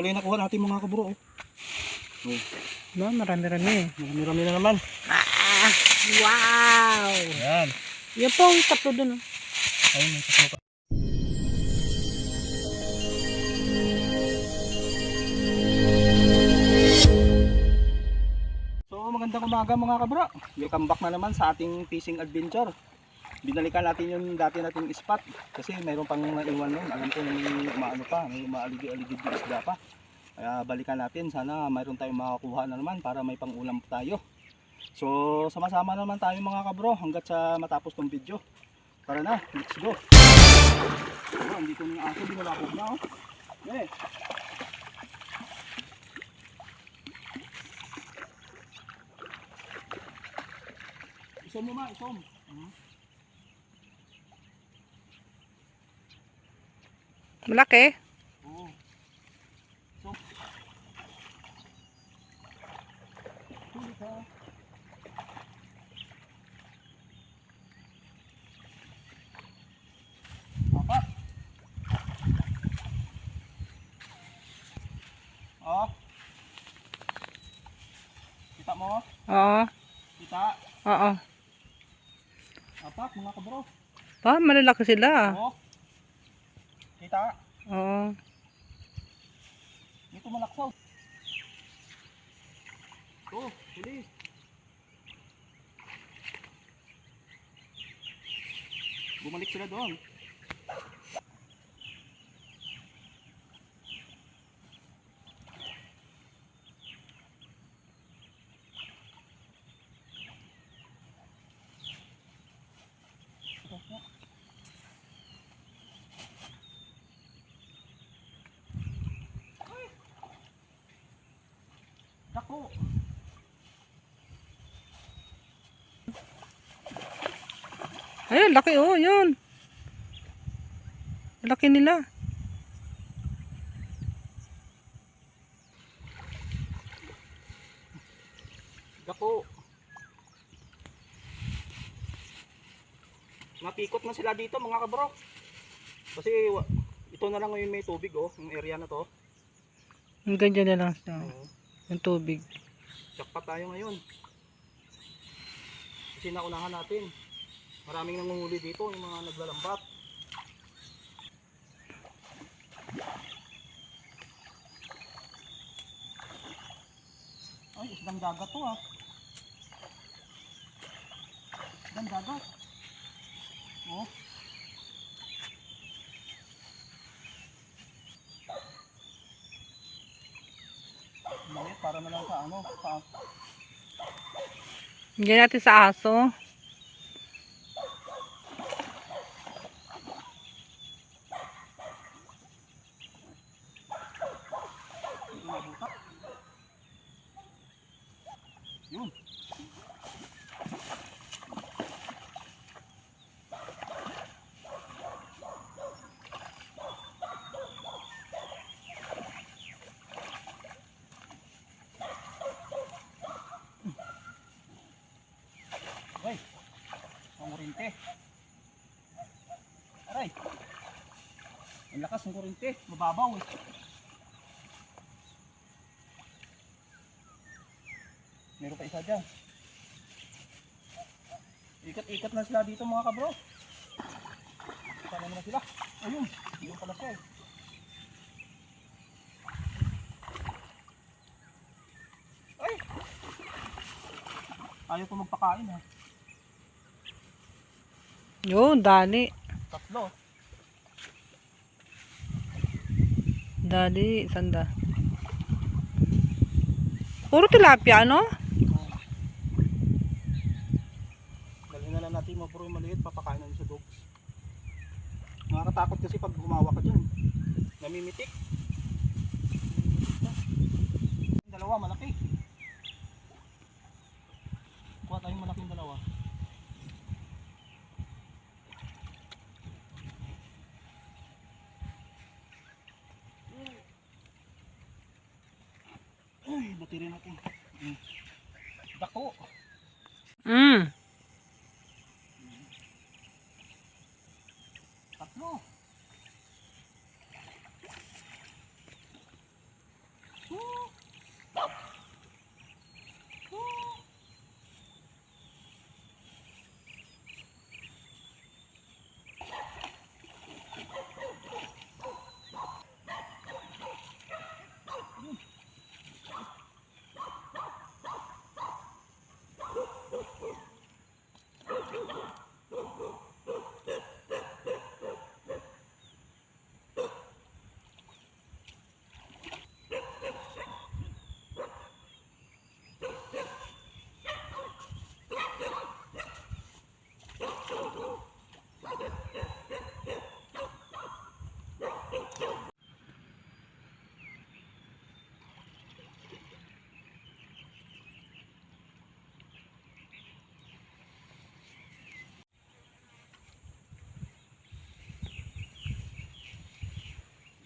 Wala yung nakuha natin mga kabro. Oh. No, marami-rami. Marami-rami na naman. Wow! Ayan. Yan po, tatlo dun. Ayun, may tatlo pa. So magandang umaga mga kabro. Welcome back na naman sa ating fishing adventure. Binalikan natin yung dati nating spot kasi mayroon pang naiwan nun. Alam ko may umaano pa, may umaaligi-aligid yung isda pa. Kaya balikan natin, sana mayroon tayong makakuha na naman para may pang-ulam tayo. So sama-sama naman tayo mga kabro hanggat sa matapos tong video. Tara na, let's go. Oh, andito na yung aso, binalakog na oh. Eh. Isom mo ma, isom. Malaki. Oo. So, huli ka. Apat. Oh. Kita mo? Oo. Kita. Oo. Apat mga kabro. Pa, malalaki sila. Oo. Kita. Oo. Dito malaksaw. Ito, huli. Bumalik sila doon. Dako. Ayun, laki oh, yun. Laki nila. Dako. Napikot na sila dito mga kabro. Kasi ito na lang ngayon may tubig oh, yung area na to. Ang ganyan na lang siya. Oo. Yung tubig. Jackpot tayo ngayon. Kasi naunahan natin. Maraming nanguhuli dito, yung mga naglalambat. Ay, isdang dagat to ah. Isdang dagat. Oh. Maliit, para na lang sa ano, sa Hindi natin sa aso. buta. Yun. Aray, ang kurinte. Aray, ang lakas ng kurinte, mababaw eh. Meron pa isa dyan. Ikat-ikat na sila dito mga kabro. Sana naman sila. Ayun, yun pala siya eh. Ay! Ayaw ko magpakain ha. Yun, dali. Tatlo. Dali, sanda. Puro tilapia, no? Dalhin na lang natin mga bro yung maliit, papakain na sa dogs. Nakakatakot kasi pag gumawa ka dyan. Namimitik. Yung dalawa malaki. Kuha tayong malaking dalawa. Ay, battery natin. Dako. Tatlo.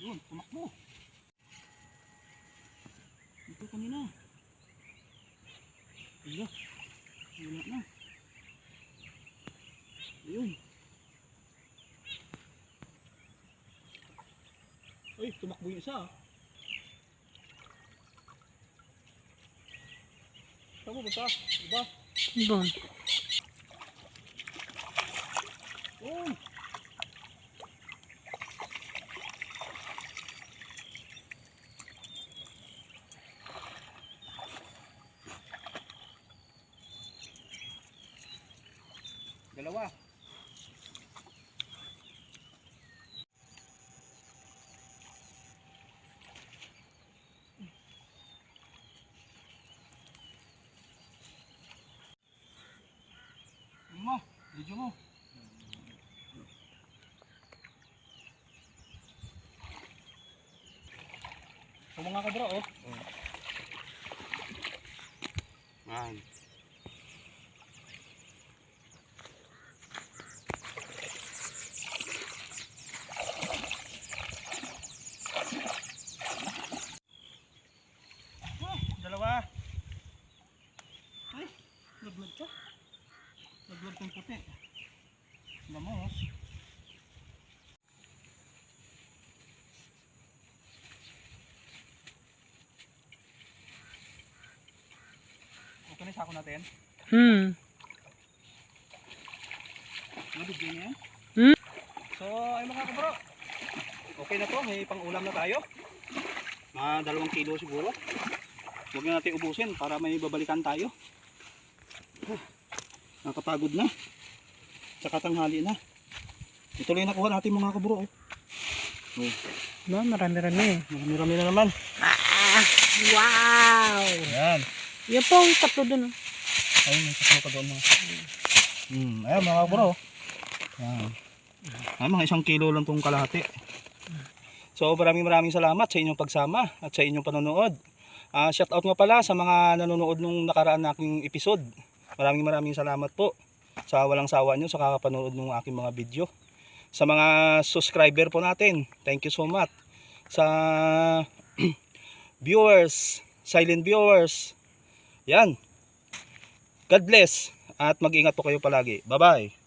Yun, tumakbo. Ito kanina. Wala. Wala na. Ayun. Ay, tumakbo yung isa. Saan mo ba ito? Iba? Doon. Yun. Dalawa. Ano mo? Video mo. So mga kabro, oh. Man. Dalawa. Ay, laglag ka. Laglag kang puti. Alam mo, oh. Okay na yung sako natin. Nabigyan niya. So, ay mga kabro. Okay na to, may pang-ulam na tayo. Mga 2 kilo siguro. Huwag na natin ubusin para may babalikan tayo. Nakapagod na. Tsaka tanghali na. Ito lang yung nakuha natin mga kabro. Oh. No, marami-rami. Marami-rami na naman. Wow! Ayan. Yan po, yung tatlo dun. Ayun, may tatlo pa doon. Ayan mga kabro. Ayan. Mga 1 kilo lang itong kalahati. So maraming salamat sa inyong pagsama at sa inyong panonood. Shout out nga pala sa mga nanonood nung nakaraan na aking episode. Maraming salamat po sa walang sawa nyo sa kakapanood ng aking mga video. Sa mga subscriber po natin, thank you so much. Sa viewers, silent viewers, yan. God bless at mag-ingat po kayo palagi. Bye bye.